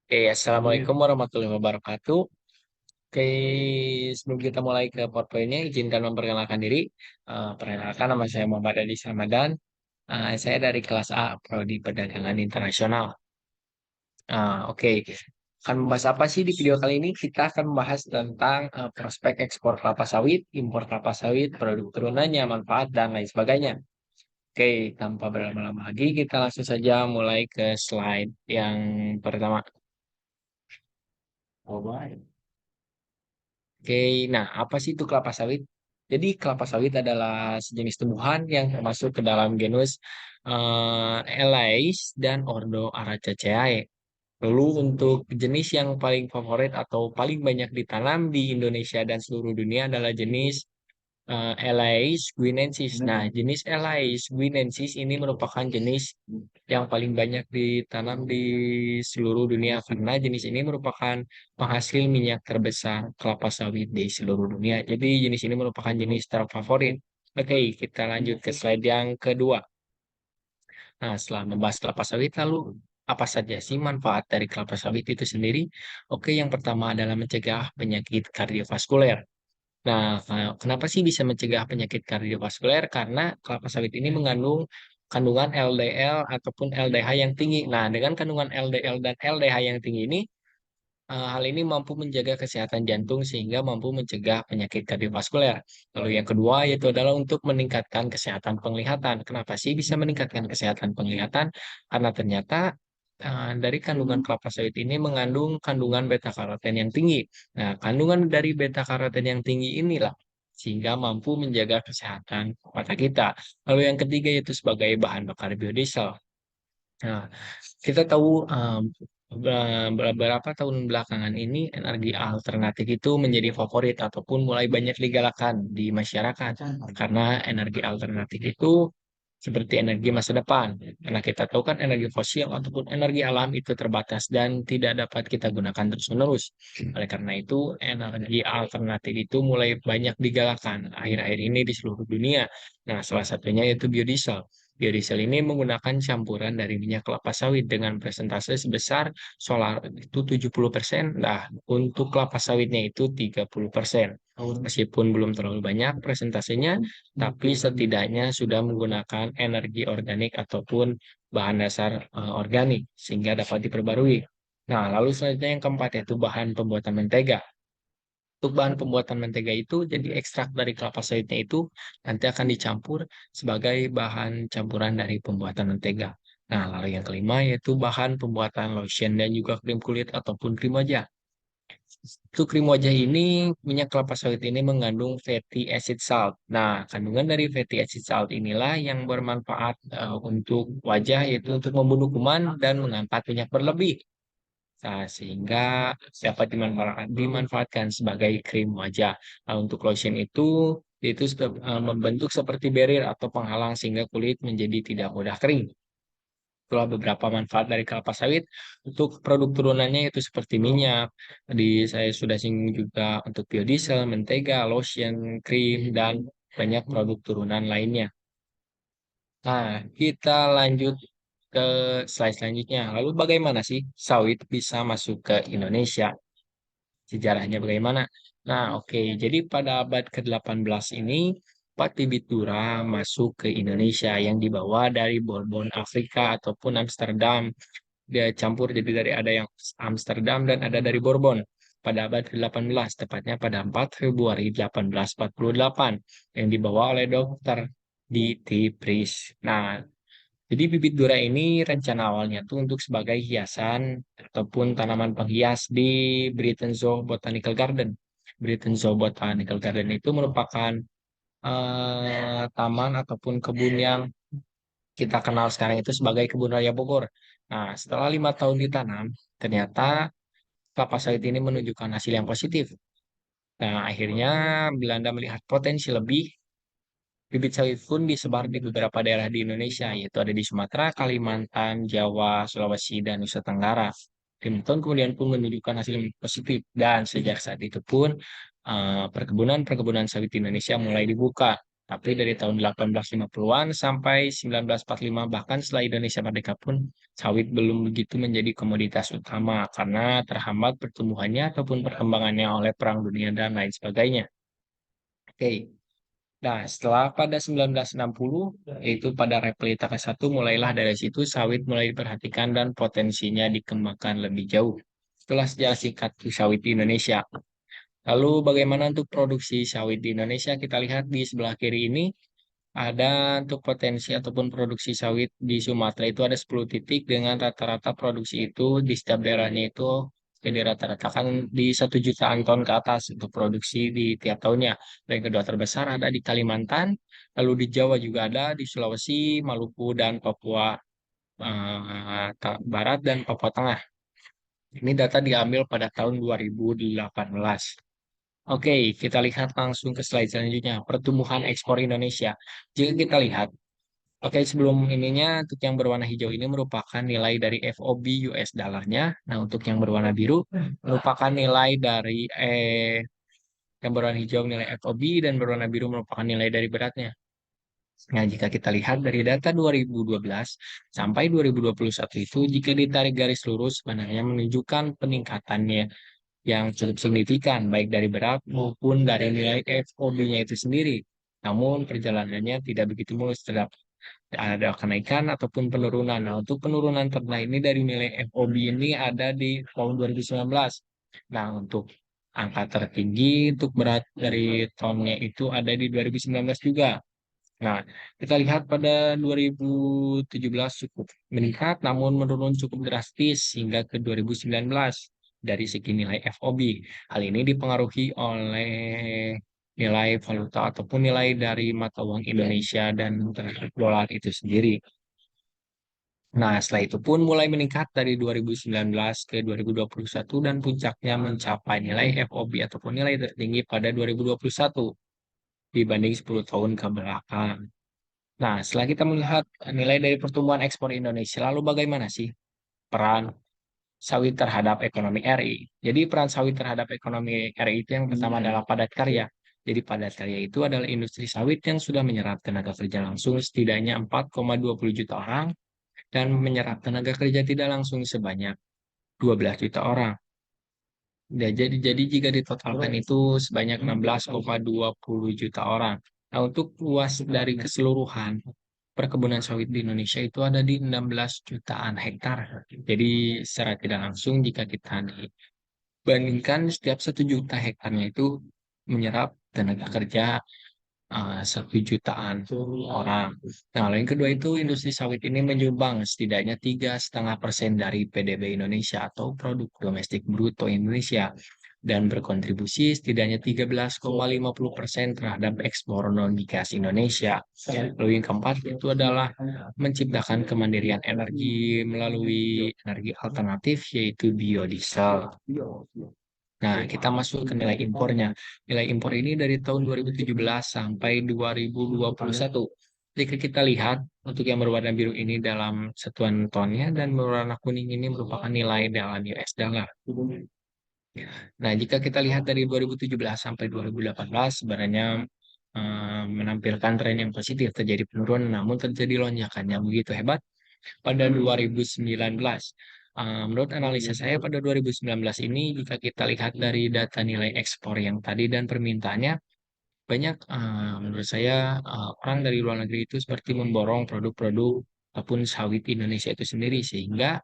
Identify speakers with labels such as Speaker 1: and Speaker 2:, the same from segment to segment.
Speaker 1: Assalamualaikum warahmatullahi wabarakatuh. Oke, sebelum kita mulai ke PowerPoint-nya, izinkan memperkenalkan diri. Perkenalkan, nama saya Muhammad Adi Ramadan. Saya dari kelas A, Prodi Perdagangan Internasional. Oke. Akan membahas apa sih di video kali ini? Kita akan membahas tentang prospek ekspor kelapa sawit, impor kelapa sawit, produk turunannya, manfaat, dan lain sebagainya. Oke, tanpa berlama-lama lagi, kita langsung saja mulai ke slide yang pertama. Oke, nah apa sih itu kelapa sawit? Jadi kelapa sawit adalah sejenis tumbuhan yang termasuk ke dalam genus Elais dan ordo Araceae. Lalu untuk jenis yang paling favorit atau paling banyak ditanam di Indonesia dan seluruh dunia adalah jenis Elais guinensis. Nah, jenis Elais guinensis ini merupakan jenis yang paling banyak ditanam di seluruh dunia karena jenis ini merupakan penghasil minyak terbesar kelapa sawit di seluruh dunia. Jadi jenis ini merupakan jenis terfavorit. Oke, kita lanjut ke slide yang kedua. Nah, setelah membahas kelapa sawit, lalu apa saja sih manfaat dari kelapa sawit itu sendiri? Oke, yang pertama adalah mencegah penyakit kardiovaskuler. Nah, kenapa sih bisa mencegah penyakit kardiovaskuler? Karena kelapa sawit ini mengandung kandungan LDL ataupun LDH yang tinggi. Nah, dengan kandungan LDL dan LDH yang tinggi ini, hal ini mampu menjaga kesehatan jantung sehingga mampu mencegah penyakit kardiovaskuler. Lalu yang kedua yaitu adalah untuk meningkatkan kesehatan penglihatan. Kenapa sih bisa meningkatkan kesehatan penglihatan? Karena ternyata dari kandungan kelapa sawit ini mengandung kandungan beta karoten yang tinggi. Nah, kandungan dari beta karoten yang tinggi inilah sehingga mampu menjaga kesehatan mata kita. Lalu yang ketiga yaitu sebagai bahan bakar biodiesel. Nah, kita tahu beberapa tahun belakangan ini energi alternatif itu menjadi favorit ataupun mulai banyak digalakan di masyarakat karena energi alternatif itu seperti energi masa depan. Karena kita tahu kan energi fosil ataupun energi alam itu terbatas dan tidak dapat kita gunakan terus-menerus. Oleh karena itu, energi alternatif itu mulai banyak digalakan akhir-akhir ini di seluruh dunia. Nah, salah satunya yaitu biodiesel. Biodiesel ini menggunakan campuran dari minyak kelapa sawit dengan persentase sebesar solar itu 70%. Nah, untuk kelapa sawitnya itu 30%. Meskipun belum terlalu banyak persentasenya, tapi setidaknya sudah menggunakan energi organik ataupun bahan dasar organik sehingga dapat diperbarui. Nah, lalu selanjutnya yang keempat yaitu bahan pembuatan mentega. Untuk bahan pembuatan mentega itu jadi ekstrak dari kelapa sawitnya itu nanti akan dicampur sebagai bahan campuran dari pembuatan mentega. Nah, lalu yang kelima yaitu bahan pembuatan lotion dan juga krim kulit ataupun krim wajah. Untuk krim wajah ini, minyak kelapa sawit ini mengandung fatty acid salt. Nah, kandungan dari fatty acid salt inilah yang bermanfaat untuk wajah, yaitu untuk membunuh kuman dan mengangkat minyak berlebih. Nah, sehingga dapat dimanfaatkan sebagai krim wajah. Nah, untuk lotion itu membentuk seperti barrier atau penghalang sehingga kulit menjadi tidak mudah kering. Itulah beberapa manfaat dari kelapa sawit. Untuk produk turunannya itu seperti minyak. Tadi saya sudah singgung juga untuk biodiesel, mentega, lotion, krim, dan banyak produk turunan lainnya. Nah, kita lanjut ke slide selanjutnya. Lalu bagaimana sih sawit bisa masuk ke Indonesia? Sejarahnya bagaimana? Nah, oke. Jadi pada abad ke-18 ini, empat bibit dura masuk ke Indonesia yang dibawa dari Bourbon Afrika ataupun Amsterdam. Dia campur jadi dari ada yang Amsterdam dan ada dari Bourbon. Pada abad ke-18, tepatnya pada 4 Februari 1848, yang dibawa oleh Dokter D.T. Price. Nah, jadi bibit dura ini rencana awalnya tuh untuk sebagai hiasan ataupun tanaman penghias di Britain Zoo Botanical Garden. Britain Zoo Botanical Garden itu merupakan taman ataupun kebun yang kita kenal sekarang itu sebagai kebun raya Bogor. Nah, setelah 5 tahun ditanam, ternyata kelapa sawit ini menunjukkan hasil yang positif. Nah, akhirnya Belanda melihat potensi lebih. Bibit sawit pun disebar di beberapa daerah di Indonesia, yaitu ada di Sumatera, Kalimantan, Jawa, Sulawesi, dan Nusa Tenggara. 5 tahun kemudian pun menunjukkan hasil yang positif, dan sejak saat itu pun perkebunan-perkebunan sawit di Indonesia mulai dibuka. Tapi dari tahun 1850-an sampai 1945 bahkan setelah Indonesia merdeka pun sawit belum begitu menjadi komoditas utama karena terhambat pertumbuhannya ataupun perkembangannya oleh Perang Dunia dan lain sebagainya. Oke. Nah, setelah pada 1960, yaitu pada Replita ke-1, mulailah dari situ sawit mulai diperhatikan dan potensinya dikembangkan lebih jauh. Itulah sejarah singkat sawit di Indonesia. Lalu bagaimana untuk produksi sawit di Indonesia? Kita lihat di sebelah kiri ini ada untuk potensi ataupun produksi sawit di Sumatera itu ada 10 titik dengan rata-rata produksi itu di setiap daerahnya itu jadi rata-rata kan di 1 jutaan ton ke atas untuk produksi di tiap tahunnya. Dan kedua terbesar ada di Kalimantan, lalu di Jawa juga ada, di Sulawesi, Maluku, dan Papua Barat dan Papua Tengah. Ini data diambil pada tahun 2018. Oke, kita lihat langsung ke slide selanjutnya. Pertumbuhan ekspor Indonesia. Jika kita lihat, oke sebelum ininya, untuk yang berwarna hijau ini merupakan nilai dari FOB US dollarnya. Nah, untuk yang berwarna biru merupakan nilai dari yang berwarna hijau nilai FOB dan berwarna biru merupakan nilai dari beratnya. Nah, jika kita lihat dari data 2012 sampai 2021 itu, jika ditarik garis lurus, sebenarnya menunjukkan peningkatannya yang cukup signifikan, baik dari berat maupun dari nilai FOB-nya itu sendiri. Namun perjalanannya tidak begitu mulus, terdapat ada kenaikan ataupun penurunan. Nah, untuk penurunan terendah ini dari nilai FOB ini ada di tahun 2019. Nah, untuk angka tertinggi untuk berat dari tonnya itu ada di 2019 juga. Nah, kita lihat pada 2017 cukup meningkat, namun menurun cukup drastis hingga ke 2019 dari segi nilai FOB. Hal ini dipengaruhi oleh nilai valuta ataupun nilai dari mata uang Indonesia dan terhadap dolar itu sendiri. Nah, setelah itu pun mulai meningkat dari 2019 ke 2021 dan puncaknya mencapai nilai FOB ataupun nilai tertinggi pada 2021 dibanding 10 tahun ke belakang. Nah, setelah kita melihat nilai dari pertumbuhan ekspor Indonesia, lalu bagaimana sih peran sawit terhadap ekonomi RI? Jadi peran sawit terhadap ekonomi RI itu yang pertama adalah padat karya. Jadi padat karya itu adalah industri sawit yang sudah menyerap tenaga kerja langsung setidaknya 4,20 juta orang dan menyerap tenaga kerja tidak langsung sebanyak 12 juta orang. Ya, jadi jika ditotalkan itu sebanyak 16,20 juta orang. Nah, untuk luas dari keseluruhan perkebunan sawit di Indonesia itu ada di 16 jutaan hektar. Jadi secara tidak langsung jika kita dibandingkan setiap 1 juta hektarnya itu menyerap tenaga kerja 1 jutaan orang. Nah, lalu yang kedua itu industri sawit ini menyumbang setidaknya 3,5% dari PDB Indonesia atau produk domestik bruto Indonesia dan berkontribusi setidaknya 13,50% terhadap ekspor non-migas Indonesia. Lalu yang keempat itu adalah menciptakan kemandirian energi melalui energi alternatif yaitu biodiesel. Nah, kita masuk ke nilai impornya. Nilai impor ini dari tahun 2017 sampai 2021. Jika kita lihat, untuk yang berwarna biru ini dalam satuan tonnya dan berwarna kuning ini merupakan nilai dalam US dollar. Nah, jika kita lihat dari 2017 sampai 2018, sebenarnya menampilkan tren yang positif, terjadi penurunan, namun terjadi lonjakan yang begitu hebat pada 2019. Menurut analisa saya pada 2019 ini, jika kita lihat dari data nilai ekspor yang tadi dan permintaannya, banyak menurut saya orang dari luar negeri itu seperti memborong produk-produk ataupun sawit Indonesia itu sendiri, sehingga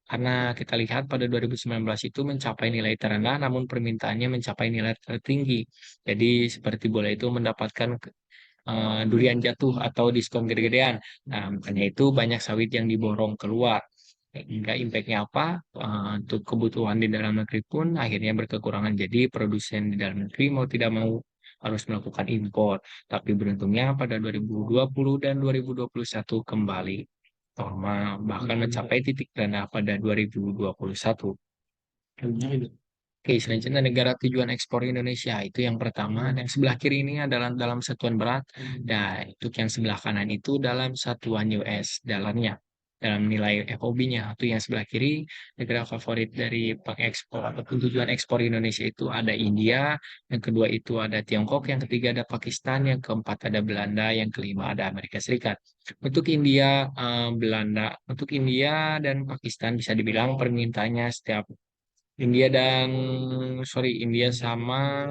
Speaker 1: karena kita lihat pada 2019 itu mencapai nilai terendah, namun permintaannya mencapai nilai tertinggi. Jadi seperti bola itu mendapatkan durian jatuh atau diskon gede-gedean. Nah, makanya itu banyak sawit yang diborong keluar. Hingga impact-nya apa? Untuk kebutuhan di dalam negeri pun akhirnya berkekurangan. Jadi produsen di dalam negeri mau tidak mau harus melakukan impor. Tapi beruntungnya pada 2020 dan 2021 kembali normal, bahkan mencapai titik terendah pada 2021. Oke, selanjutnya negara tujuan ekspor Indonesia itu yang pertama, yang sebelah kiri ini adalah dalam satuan berat, dan untuk yang sebelah kanan itu dalam satuan US dollarnya. dalam nilai FOB-nya. Atau yang sebelah kiri, negara favorit dari pengekspor ataupun tujuan ekspor Indonesia itu ada India, yang kedua itu ada Tiongkok, yang ketiga ada Pakistan, yang keempat ada Belanda, yang kelima ada Amerika Serikat. Untuk India dan Pakistan bisa dibilang permintaannya setiap India dan sorry India sama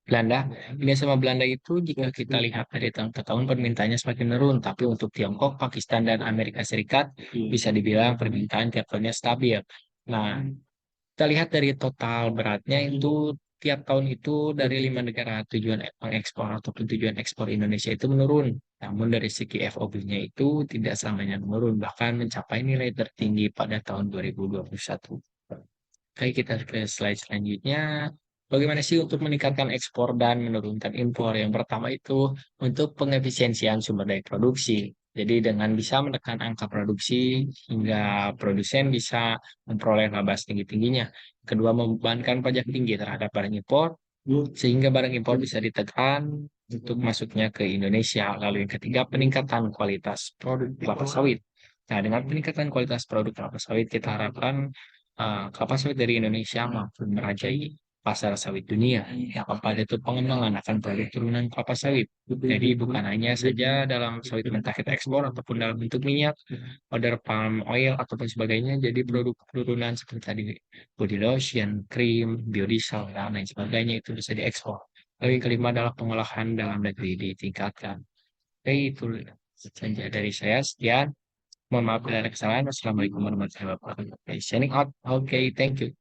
Speaker 1: Belanda. India sama Belanda itu jika kita lihat dari tahun ke tahun permintaannya semakin menurun, tapi untuk Tiongkok, Pakistan dan Amerika Serikat bisa dibilang permintaan tiap tahunnya stabil. Nah, kita lihat dari total beratnya itu tiap tahun itu dari 5 negara tujuan ekspor ataupun tujuan ekspor Indonesia itu menurun. Namun dari segi FOB-nya itu tidak selamanya menurun, bahkan mencapai nilai tertinggi pada tahun 2021. Oke, kita ke slide selanjutnya. Bagaimana sih untuk meningkatkan ekspor dan menurunkan impor? Yang pertama itu untuk pengefisiensian sumber daya produksi. Jadi dengan bisa menekan angka produksi hingga produsen bisa memperoleh laba setinggi-tingginya. Kedua, membebankan pajak tinggi terhadap barang impor sehingga barang impor bisa ditekan untuk masuknya ke Indonesia. Lalu yang ketiga, peningkatan kualitas produk kelapa sawit. Nah, dengan peningkatan kualitas produk kelapa sawit, kita harapkan kelapa sawit dari Indonesia mampu merajai pasar sawit dunia. Yang keempat itu pengembangan akan produk turunan kelapa sawit. Jadi bukan hanya saja dalam sawit mentah kita ekspor ataupun dalam bentuk minyak, powder palm oil ataupun sebagainya. Jadi produk turunan seperti tadi body lotion, krim, biodiesel dan lain sebagainya itu bisa diekspor. Lalu yang kelima adalah pengolahan dalam negeri ditingkatkan. Oke, itu saja dari saya. Sekian. Mohon maaf bila ada kesalahan. Wassalamualaikum warahmatullahi wabarakatuh. Okay, signing out. Okay, thank you.